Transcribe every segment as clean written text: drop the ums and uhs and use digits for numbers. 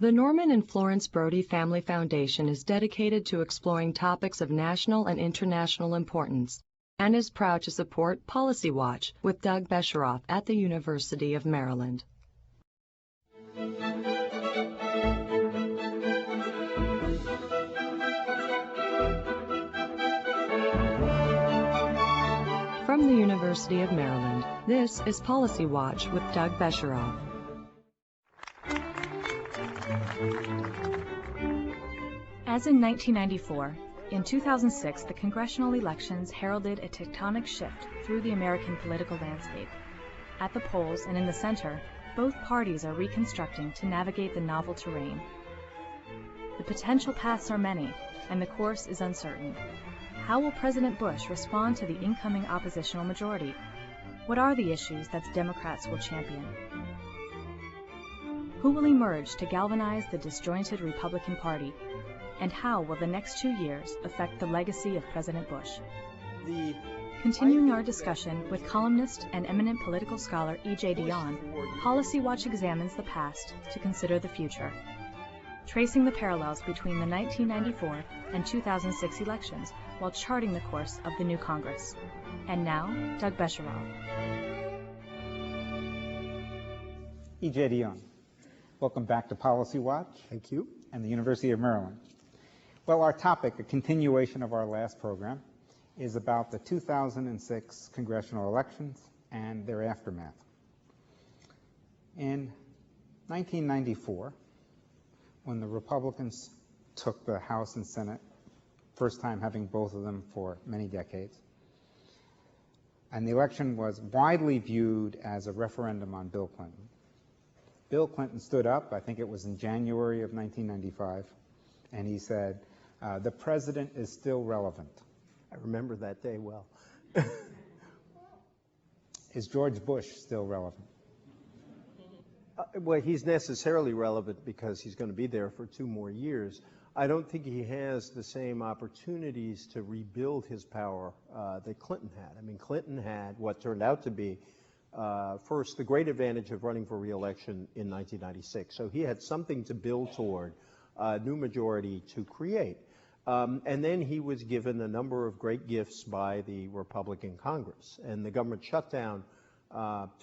The Norman and Florence Brody Family Foundation is dedicated to exploring topics of national and international importance and is proud to support Policy Watch with Doug Besheroff at the University of Maryland. From the University of Maryland, this is Policy Watch with Doug Besheroff. As in 1994, in 2006 the congressional elections heralded a tectonic shift through the American political landscape. At the polls and in the center, both parties are reconstructing to navigate the novel terrain. The potential paths are many, and the course is uncertain. How will President Bush respond to the incoming oppositional majority? What are the issues that Democrats will champion? Who will emerge to galvanize the disjointed Republican Party? And how will the next 2 years affect the legacy of President Bush? Continuing our discussion with columnist and eminent political scholar E.J. Dionne, Policy Watch examines the past to consider the future, tracing the parallels between the 1994 and 2006 elections while charting the course of the new Congress. And now, Doug Besheroff. E.J. Dionne, welcome back to Policy Watch. Thank you. And the University of Maryland. Well, our topic, a continuation of our last program, is about the 2006 congressional elections and their aftermath. In 1994, when the Republicans took the House and Senate, first time having both of them for many decades, and the election was widely viewed as a referendum on Bill Clinton. Bill Clinton stood up, I think it was in January of 1995, and he said, the president is still relevant. I remember that day well. Is George Bush still relevant? Well, he's necessarily relevant because he's going to be there for 2 more years. I don't think he has the same opportunities to rebuild his power that Clinton had. I mean, Clinton had what turned out to be, first, the great advantage of running for re-election in 1996. So he had something to build toward, a new majority to create. And then he was given a number of great gifts by the Republican Congress. And the government shutdown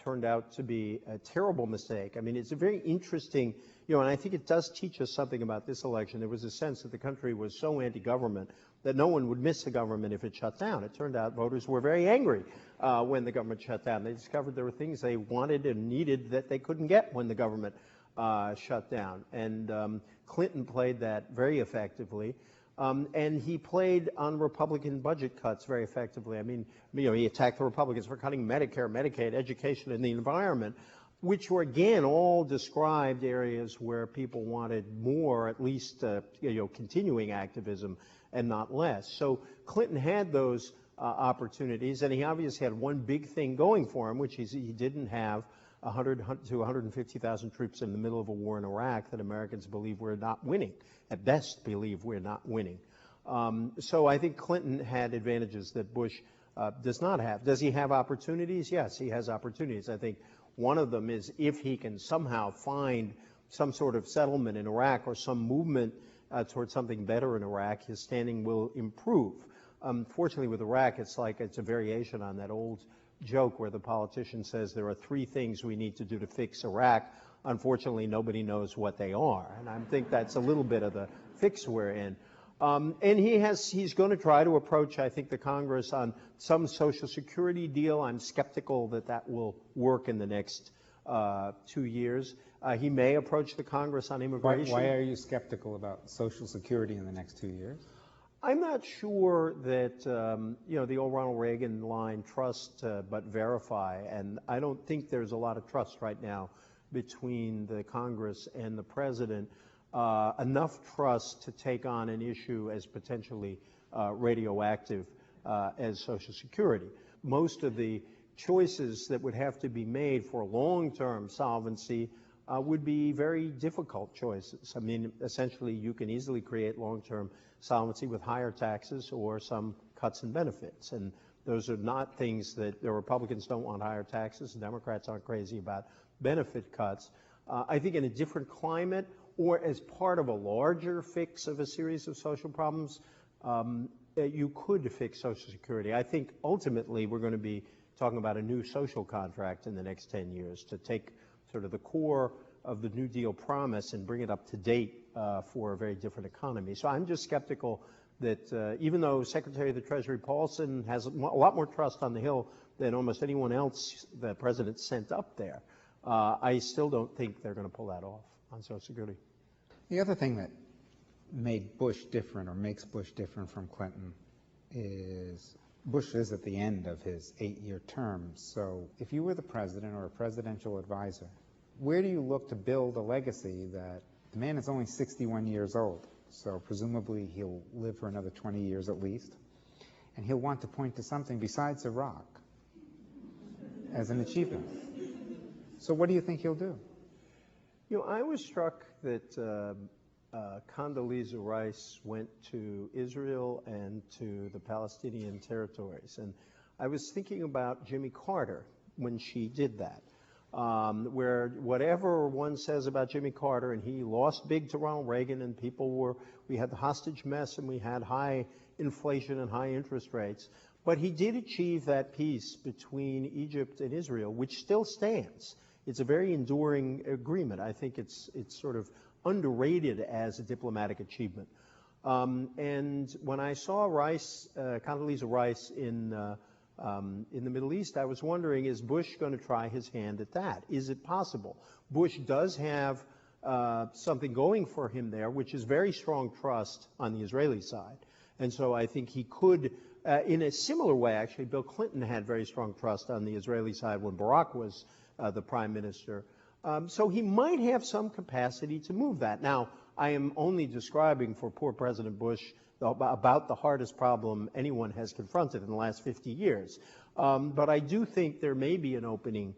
turned out to be a terrible mistake. I mean, it's a very interesting, and I think it does teach us something about this election. There was a sense that the country was so anti-government that no one would miss the government if it shut down. It turned out voters were very angry when the government shut down. They discovered there were things they wanted and needed that they couldn't get when the government shut down. And Clinton played that very effectively. And he played on Republican budget cuts very effectively. I mean, he attacked the Republicans for cutting Medicare, Medicaid, education, and the environment, which were, again, all described areas where people wanted more, at least, continuing activism and not less. So Clinton had those opportunities, and he obviously had one big thing going for him, which is he didn't have 100 to 150,000 troops in the middle of a war in Iraq that Americans believe we're not winning, at best believe we're not winning. So I think Clinton had advantages that Bush does not have. Does he have opportunities? Yes, he has opportunities. I think one of them is if he can somehow find some sort of settlement in Iraq or some movement towards something better in Iraq, his standing will improve. Fortunately, with Iraq, it's a variation on that old joke where the politician says there are 3 things we need to do to fix Iraq. Unfortunately, nobody knows what they are, and I think that's a little bit of the fix we're in. And he's going to try to approach, I think, the Congress on some Social Security deal. I'm skeptical that will work in the next 2 years. He may approach the Congress on immigration. Why are you skeptical about Social Security in the next 2 years? I'm not sure that, the old Ronald Reagan line, trust but verify, and I don't think there's a lot of trust right now between the Congress and the President, enough trust to take on an issue as potentially radioactive as Social Security. Most of the choices that would have to be made for long-term solvency would be very difficult choices. I mean, essentially, you can easily create long-term solvency with higher taxes or some cuts in benefits. And those are not things that the Republicans don't want higher taxes, and Democrats aren't crazy about benefit cuts. I think in a different climate, or as part of a larger fix of a series of social problems, you could fix Social Security. I think ultimately we're going to be talking about a new social contract in the next 10 years to take sort of the core of the New Deal promise and bring it up to date for a very different economy. So I'm just skeptical that even though Secretary of the Treasury Paulson has a lot more trust on the Hill than almost anyone else the president sent up there, I still don't think they're going to pull that off on Social Security. The other thing that made Bush different or makes Bush different from Clinton is Bush is at the end of his 8-year term. So if you were the president or a presidential advisor, where do you look to build a legacy that the man is only 61 years old? So presumably he'll live for another 20 years at least. And he'll want to point to something besides Iraq as an achievement. So what do you think he'll do? You know, I was struck that Condoleezza Rice went to Israel and to the Palestinian territories. And I was thinking about Jimmy Carter when she did that, where whatever one says about Jimmy Carter, and he lost big to Ronald Reagan, and we had the hostage mess, and we had high inflation and high interest rates. But he did achieve that peace between Egypt and Israel, which still stands. It's a very enduring agreement. I think it's sort of underrated as a diplomatic achievement. And when I saw Rice, Condoleezza Rice in the Middle East, I was wondering, is Bush going to try his hand at that? Is it possible? Bush does have something going for him there, which is very strong trust on the Israeli side. And so I think he could, in a similar way, actually, Bill Clinton had very strong trust on the Israeli side when Barack was the prime minister. So he might have some capacity to move that. Now, I am only describing for poor President Bush about the hardest problem anyone has confronted in the last 50 years. But I do think there may be an opening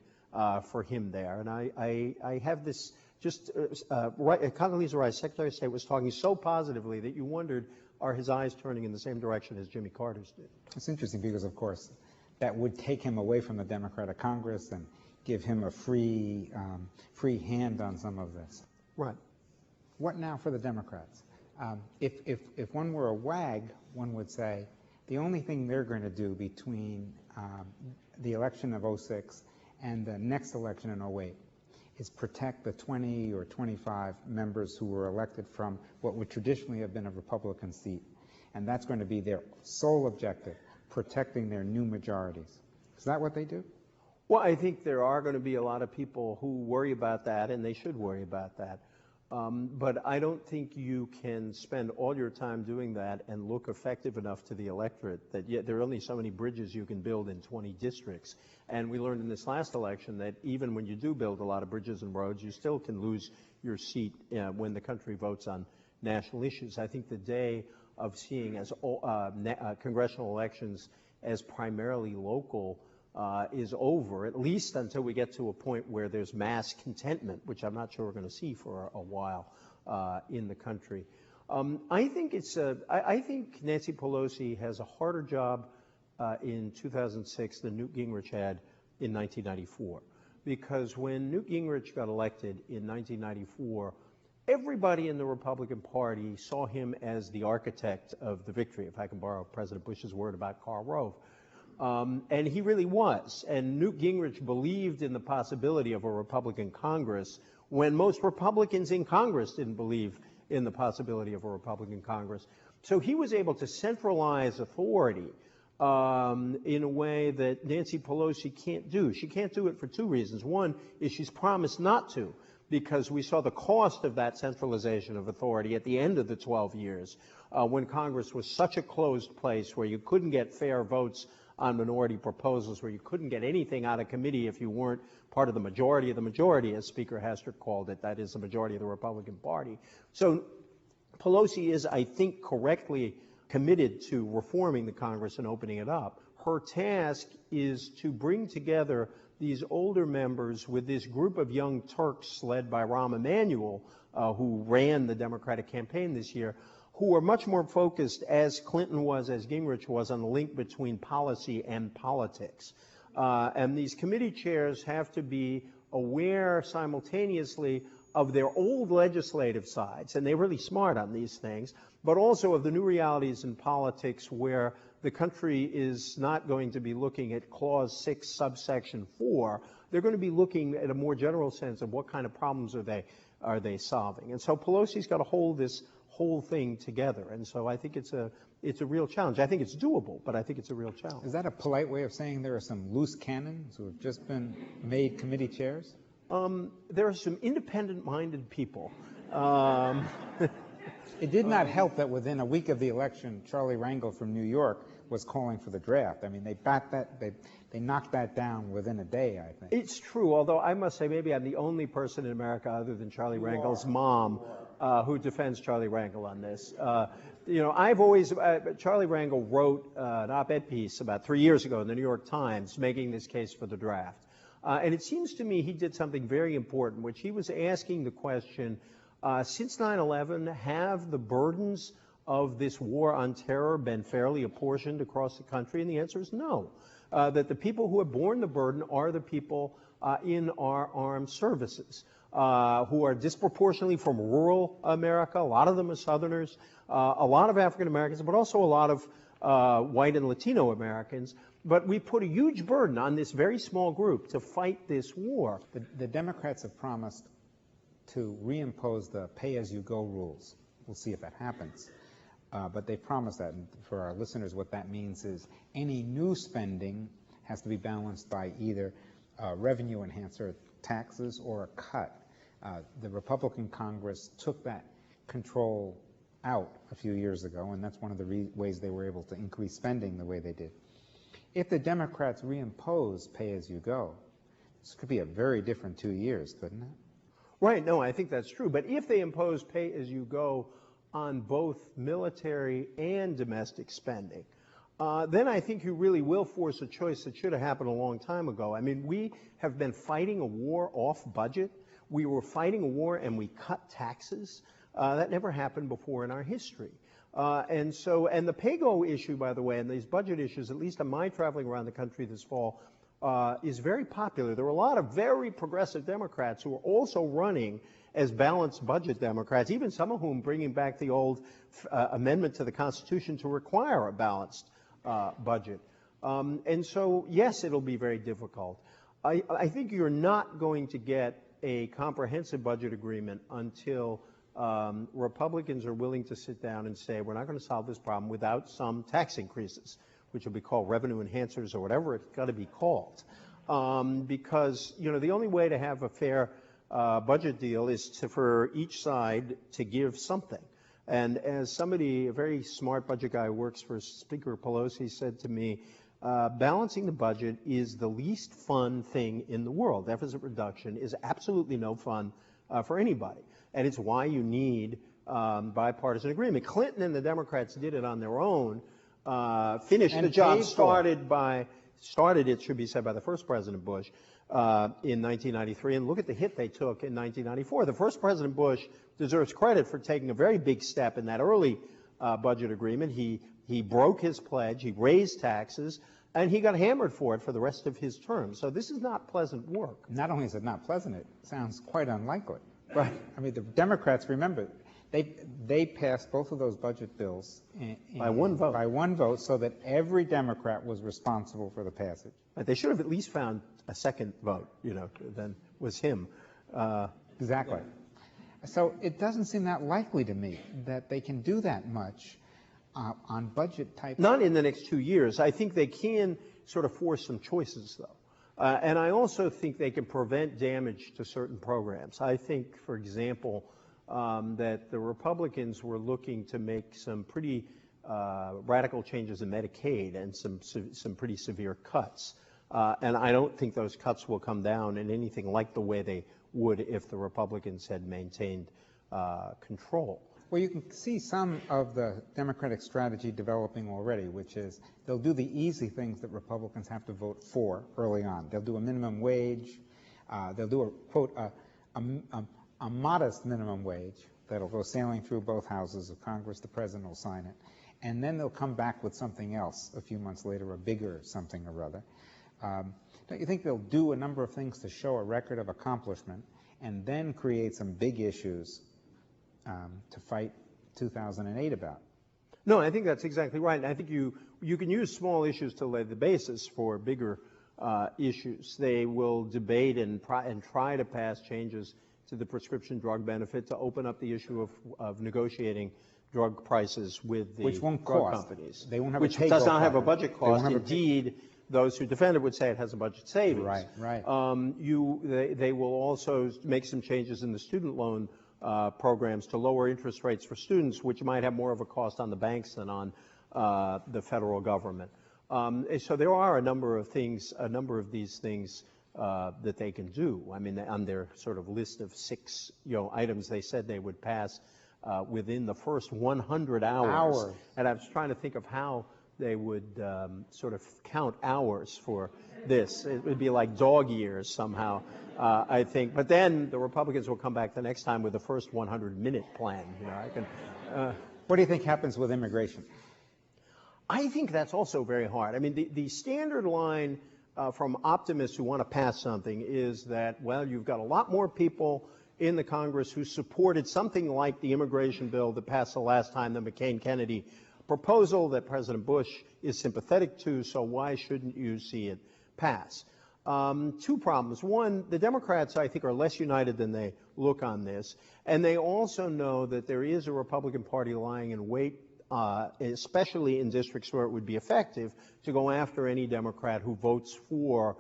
for him there. And I have this Condoleezza Rice, Secretary of State, was talking so positively that you wondered, are his eyes turning in the same direction as Jimmy Carter's did? It's interesting because, of course, that would take him away from the Democratic Congress and give him a free hand on some of this. Right. What now for the Democrats? If one were a wag, one would say the only thing they're going to do between the election of 06 and the next election in 08 is protect the 20 or 25 members who were elected from what would traditionally have been a Republican seat. And that's going to be their sole objective, protecting their new majorities. Is that what they do? Well, I think there are going to be a lot of people who worry about that, and they should worry about that. But I don't think you can spend all your time doing that and look effective enough to the electorate that there are only so many bridges you can build in 20 districts. And we learned in this last election that even when you do build a lot of bridges and roads, you still can lose your seat when the country votes on national issues. I think the day of seeing as congressional elections as primarily local is over, at least until we get to a point where there's mass contentment, which I'm not sure we're going to see for a while in the country. I think Nancy Pelosi has a harder job in 2006 than Newt Gingrich had in 1994, because when Newt Gingrich got elected in 1994, everybody in the Republican Party saw him as the architect of the victory, if I can borrow President Bush's word about Karl Rove. And he really was. And Newt Gingrich believed in the possibility of a Republican Congress when most Republicans in Congress didn't believe in the possibility of a Republican Congress. So he was able to centralize authority in a way that Nancy Pelosi can't do. She can't do it for two reasons. One is she's promised not to, because we saw the cost of that centralization of authority at the end of the 12 years when Congress was such a closed place where you couldn't get fair votes on minority proposals, where you couldn't get anything out of committee if you weren't part of the majority, as Speaker Hastert called it, that is the majority of the Republican Party. So Pelosi is, I think, correctly committed to reforming the Congress and opening it up. Her task is to bring together these older members with this group of young Turks led by Rahm Emanuel, who ran the Democratic campaign this year, who are much more focused, as Clinton was, as Gingrich was, on the link between policy and politics. And these committee chairs have to be aware simultaneously of their old legislative sides, and they're really smart on these things, but also of the new realities in politics where the country is not going to be looking at Clause 6, subsection 4. They're going to be looking at a more general sense of what kind of problems are they solving. And so Pelosi's got to hold this whole thing together. And so I think it's a real challenge. I think it's doable, but I think it's a real challenge. Is that a polite way of saying there are some loose cannons who have just been made committee chairs? There are some independent-minded people. It did not help that within a week of the election, Charlie Rangel from New York was calling for the draft. I mean, they knocked that down within a day, I think. It's true, although I must say maybe I'm the only person in America other than Charlie Rangel's mom who defends Charlie Rangel on this. You know, I've always, Charlie Rangel wrote an op-ed piece about 3 years ago in the New York Times making this case for the draft. And it seems to me he did something very important, which he was asking the question, since 9/11, have the burdens of this war on terror been fairly apportioned across the country? And the answer is no. That the people who have borne the burden are the people in our armed services, who are disproportionately from rural America. A lot of them are Southerners, a lot of African Americans, but also a lot of white and Latino Americans. But we put a huge burden on this very small group to fight this war. The Democrats have promised to reimpose the pay-as-you-go rules. We'll see if that happens. But they promised that. And for our listeners, what that means is any new spending has to be balanced by either revenue enhancer taxes or a cut. The Republican Congress took that control out a few years ago, and that's one of the ways they were able to increase spending the way they did. If the Democrats reimpose pay-as-you-go, this could be a very different 2 years, couldn't it? Right, no, I think that's true. But if they impose pay-as-you-go on both military and domestic spending, then I think you really will force a choice that should have happened a long time ago. I mean, we have been fighting a war off budget. We were fighting a war and we cut taxes. That never happened before in our history. And the pay-go issue, by the way, and these budget issues, at least on my traveling around the country this fall, is very popular. There are a lot of very progressive Democrats who are also running as balanced budget Democrats, even some of whom bringing back the old amendment to the Constitution to require a balanced budget. And so, yes, it'll be very difficult. I think you're not going to get a comprehensive budget agreement until Republicans are willing to sit down and say, we're not going to solve this problem without some tax increases, which will be called revenue enhancers or whatever it's got to be called. Because, you know, the only way to have a fair budget deal is for each side to give something. And as somebody, a very smart budget guy who works for Speaker Pelosi said to me, balancing the budget is the least fun thing in the world. Deficit reduction is absolutely no fun for anybody. And it's why you need bipartisan agreement. Clinton and the Democrats did it on their own, finished and the job started, it should be said, by the first President Bush in 1993. And look at the hit they took in 1994. The first President Bush deserves credit for taking a very big step in that early budget agreement. He broke his pledge, he raised taxes, and he got hammered for it for the rest of his term. So this is not pleasant work. Not only is it not pleasant, it sounds quite unlikely. Right. I mean, the Democrats, remember, they passed both of those budget bills by one vote. By one vote, so that every Democrat was responsible for the passage. But they should have at least found a second vote, you know, than was him. Exactly. Yeah. So it doesn't seem that likely to me that they can do that much on budget type. Not in the next 2 years. I think they can sort of force some choices, though. And I also think they can prevent damage to certain programs. I think, for example, that the Republicans were looking to make some pretty radical changes in Medicaid and some pretty severe cuts. And I don't think those cuts will come down in anything like the way they would if the Republicans had maintained control. Well, you can see some of the Democratic strategy developing already, which is they'll do the easy things that Republicans have to vote for early on. They'll do a minimum wage. They'll do a, quote, a modest minimum wage that'll go sailing through both houses of Congress. The president will sign it. And then they'll come back with something else a few months later, a bigger something or other. Don't you think they'll do a number of things to show a record of accomplishment? and then create some big issues to fight 2008 about. No, I think that's exactly right. And I think you can use small issues to lay the basis for bigger issues. They will debate and try to pass changes to the prescription drug benefit to open up the issue of negotiating drug prices with the drug companies. They won't have which does not have a budget cost. Indeed, those who defend it would say it has a budget savings. Right, right. They will also make some changes in the student loan programs to lower interest rates for students, which might have more of a cost on the banks than on the federal government. So there are a number of things, a number of these things that they can do. I mean, on their sort of list of 6, items, they said they would pass within the first 100 hours. And I was trying to think of how they would sort of count hours for this. It would be like dog years somehow, I think. But then the Republicans will come back the next time with the first 100-minute plan. What do you think happens with immigration? I think that's also very hard. I mean, the standard line from optimists who want to pass something is that, well, you've got a lot more people in the Congress who supported something like the immigration bill that passed the last time, the McCain-Kennedy proposal that President Bush is sympathetic to, so why shouldn't you see it pass? 2 problems. One, the Democrats, I think, are less united than they look on this, and they also know that there is a Republican Party lying in wait, especially in districts where it would be effective, to go after any Democrat who votes for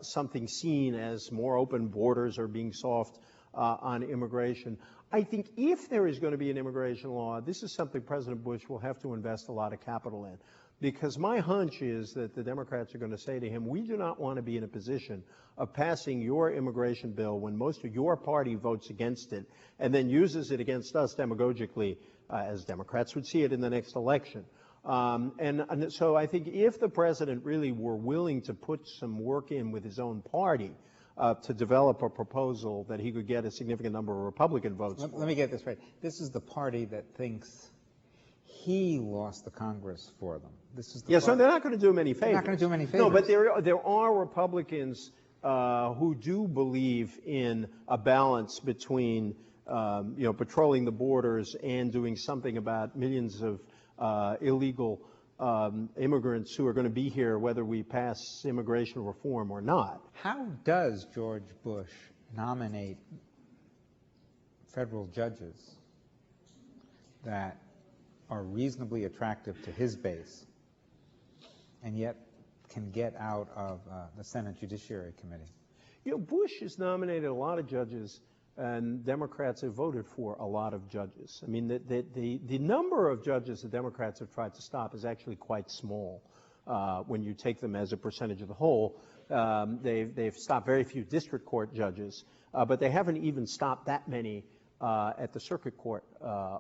something seen as more open borders or being soft on immigration. I think if there is going to be an immigration law, this is something President Bush will have to invest a lot of capital in. Because my hunch is that the Democrats are going to say to him, we do not want to be in a position of passing your immigration bill when most of your party votes against it and then uses it against us demagogically, as Democrats would see it in the next election. And so I think if the president really were willing to put some work in with his own party to develop a proposal that he could get a significant number of Republican votes. Let me get this right. This is the party that thinks he lost the Congress for them. This is the so they're not going to do him any favors. They're not going to do him any favors. No, but there are Republicans who do believe in a balance between patrolling the borders and doing something about millions of illegal immigrants who are going to be here whether we pass immigration reform or not. How does George Bush nominate federal judges that are reasonably attractive to his base and yet can get out of the Senate Judiciary Committee? Bush has nominated a lot of judges, and Democrats have voted for a lot of judges. I mean, the number of judges the Democrats have tried to stop is actually quite small when you take them as a percentage of the whole. They've stopped very few district court judges, but they haven't even stopped that many at the circuit court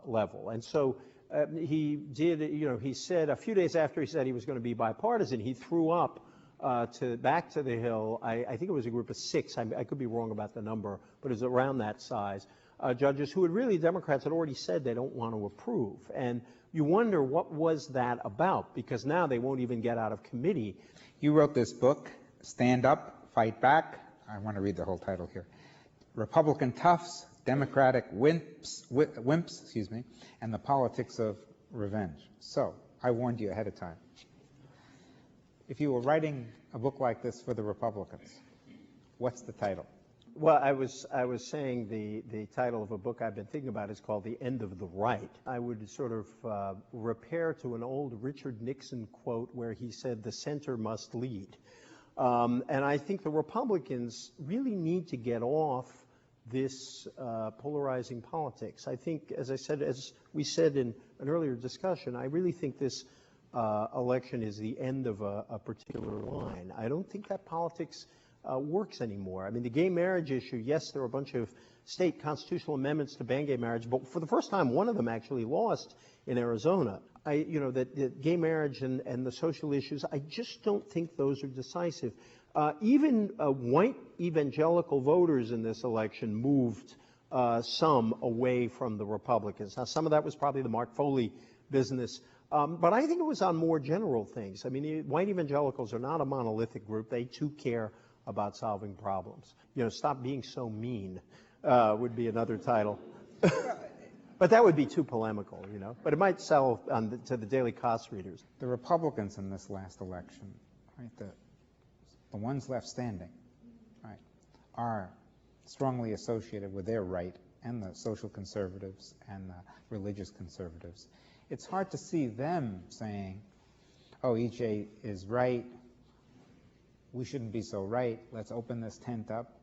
level. And so he did, he said a few days after he said he was going to be bipartisan, he threw up back to the Hill, I think it was a group of 6, I could be wrong about the number, but it was around that size, judges who Democrats had already said they don't want to approve. And you wonder what was that about, because now they won't even get out of committee. You wrote this book, Stand Up, Fight Back. I want to read the whole title here. Republican Toughs, Democratic Wimps, and the Politics of Revenge. So, I warned you ahead of time. If you were writing a book like this for the Republicans, what's the title? Well, I was saying the title of a book I've been thinking about is called The End of the Right. I would sort of repair to an old Richard Nixon quote where he said, the center must lead. And I think the Republicans really need to get off this polarizing politics. I think, as we said in an earlier discussion, I really think this election is the end of a particular line. I don't think that politics works anymore. I mean, the gay marriage issue, yes, there are a bunch of state constitutional amendments to ban gay marriage, but for the first time, one of them actually lost in Arizona. That gay marriage and the social issues, I just don't think those are decisive. Even white evangelical voters in this election moved some away from the Republicans. Now, some of that was probably the Mark Foley business, but I think it was on more general things. I mean, white evangelicals are not a monolithic group. They too care about solving problems. You know, Stop Being So Mean would be another title. But that would be too polemical, you know. But it might sell to the Daily Kos readers. The Republicans in this last election, right, the ones left standing, right, are strongly associated with their right, and the social conservatives and the religious conservatives. It's hard to see them saying, oh, EJ is right, we shouldn't be so right, let's open this tent up.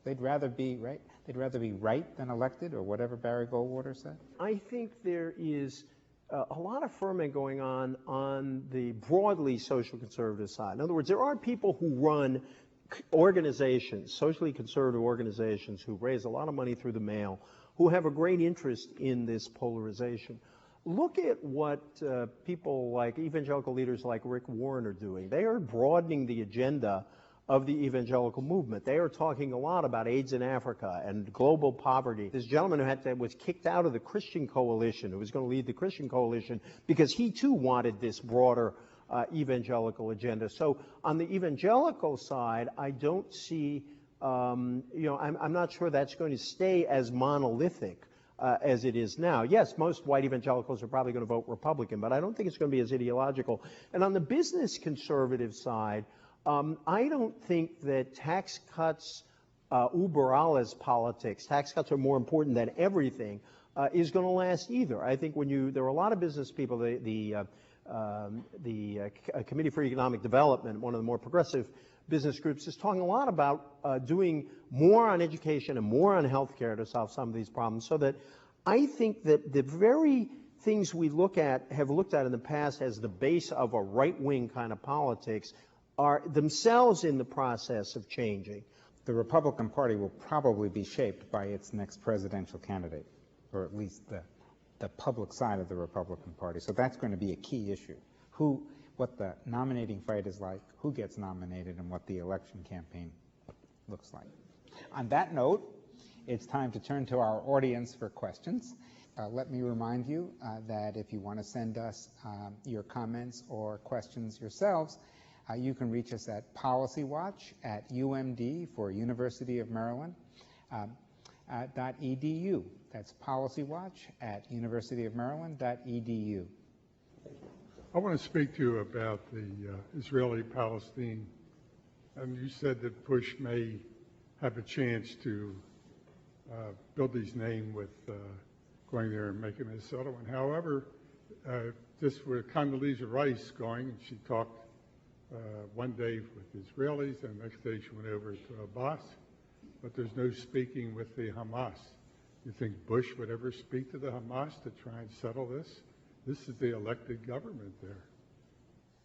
They'd rather be right. They'd rather be right than elected, or whatever Barry Goldwater said. I think there is a lot of ferment going on the broadly social conservative side. In other words, there are people who run organizations, socially conservative organizations, who raise a lot of money through the mail, who have a great interest in this polarization. Look at what people like evangelical leaders like Rick Warren are doing. They are broadening the agenda of the evangelical movement. They are talking a lot about AIDS in Africa and global poverty. This gentleman who was kicked out of the Christian Coalition, who was going to lead the Christian Coalition, because he too wanted this broader evangelical agenda. So on the evangelical side, I don't see, I'm not sure that's going to stay as monolithic as it is now. Yes, most white evangelicals are probably going to vote Republican, but I don't think it's going to be as ideological. And on the business conservative side, I don't think that tax cuts, uber alles politics, tax cuts are more important than everything, is going to last either. I think there are a lot of business people, the Committee for Economic Development, one of the more progressive business groups, is talking a lot about doing more on education and more on healthcare to solve some of these problems. So that I think that the very things we have looked at in the past as the base of a right-wing kind of politics are themselves in the process of changing. The Republican Party will probably be shaped by its next presidential candidate, or at least the public side of the Republican Party. So that's going to be a key issue. What the nominating fight is like, who gets nominated, and what the election campaign looks like. On that note, it's time to turn to our audience for questions. Let me remind you that if you want to send us your comments or questions yourselves, you can reach us at PolicyWatch at UMD for University of Maryland .edu. That's PolicyWatch at University of Maryland.edu. I want to speak to you about the Israeli-Palestine. And you said that Bush may have a chance to build his name with going there and making a settlement. However, just with Condoleezza Rice going, and she talked one day with the Israelis, and the next day she went over to Abbas, but there's no speaking with the Hamas. You think Bush would ever speak to the Hamas to try and settle this? This is the elected government there.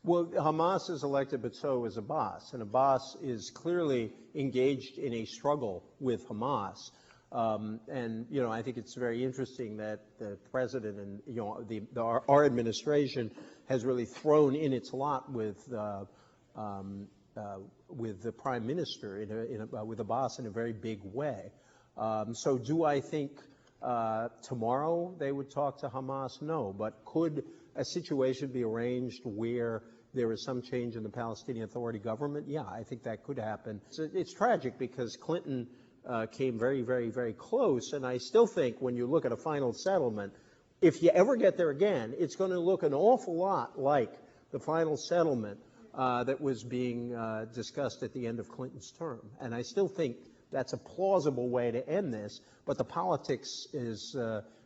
Well, Hamas is elected, but so is Abbas. And Abbas is clearly engaged in a struggle with Hamas. And, I think it's very interesting that the president and, our administration has really thrown in its lot with the prime minister, with Abbas in a very big way. So do I think tomorrow they would talk to Hamas? No. But could a situation be arranged where there is some change in the Palestinian Authority government? Yeah, I think that could happen. It's tragic because Clinton came very, very, very close. And I still think when you look at a final settlement, if you ever get there again, it's going to look an awful lot like the final settlement that was being discussed at the end of Clinton's term. And I still think that's a plausible way to end this. But the politics is,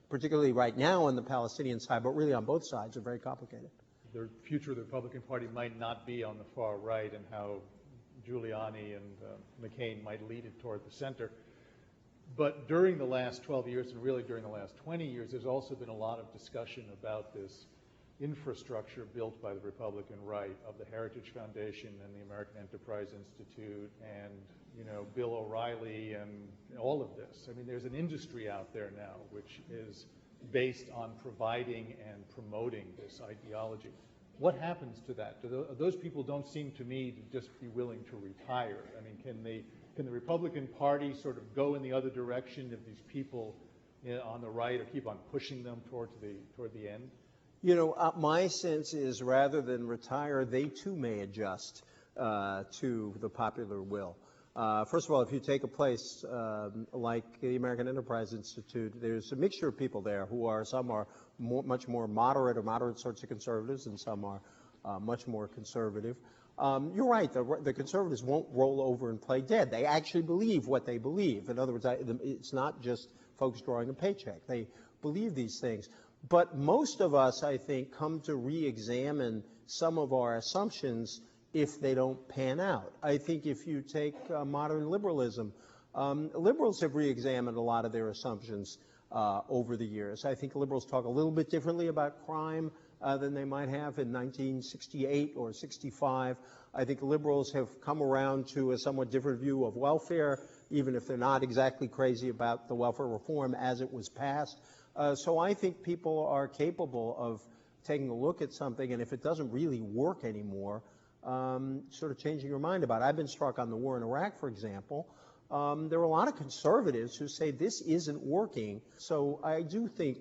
particularly right now on the Palestinian side, but really on both sides, are very complicated. The future of the Republican Party might not be on the far right, and how Giuliani and McCain might lead it toward the center. But during the last 12 years, and really during the last 20 years, there's also been a lot of discussion about this infrastructure built by the Republican right of the Heritage Foundation and the American Enterprise Institute and, Bill O'Reilly and all of this. I mean, there's an industry out there now which is based on providing and promoting this ideology. What happens to that? Those people don't seem to me to just be willing to retire. I mean, can the Republican Party sort of go in the other direction if these people on the right or keep on pushing them toward the end? My sense is rather than retire, they too may adjust to the popular will. First of all, if you take a place like the American Enterprise Institute, there's a mixture of people there who are, some are much more moderate or moderate sorts of conservatives, and some are much more conservative. You're right, the conservatives won't roll over and play dead. They actually believe what they believe. In other words, it's not just folks drawing a paycheck. They believe these things. But most of us, I think, come to re-examine some of our assumptions if they don't pan out. I think if you take modern liberalism, liberals have re-examined a lot of their assumptions over the years. I think liberals talk a little bit differently about crime than they might have in 1968 or 65. I think liberals have come around to a somewhat different view of welfare, even if they're not exactly crazy about the welfare reform as it was passed. So I think people are capable of taking a look at something, and if it doesn't really work anymore, sort of changing your mind about it. I've been struck on the war in Iraq, for example. There are a lot of conservatives who say this isn't working. So I do think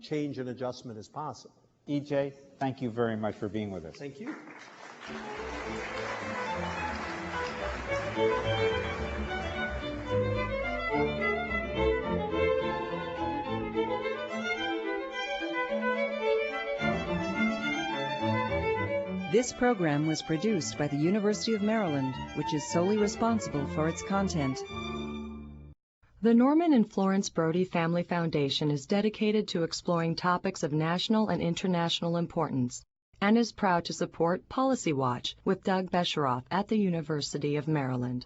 change and adjustment is possible. E.J., thank you very much for being with us. Thank you. This program was produced by the University of Maryland, which is solely responsible for its content. The Norman and Florence Brody Family Foundation is dedicated to exploring topics of national and international importance and is proud to support Policy Watch with Doug Besheroff at the University of Maryland.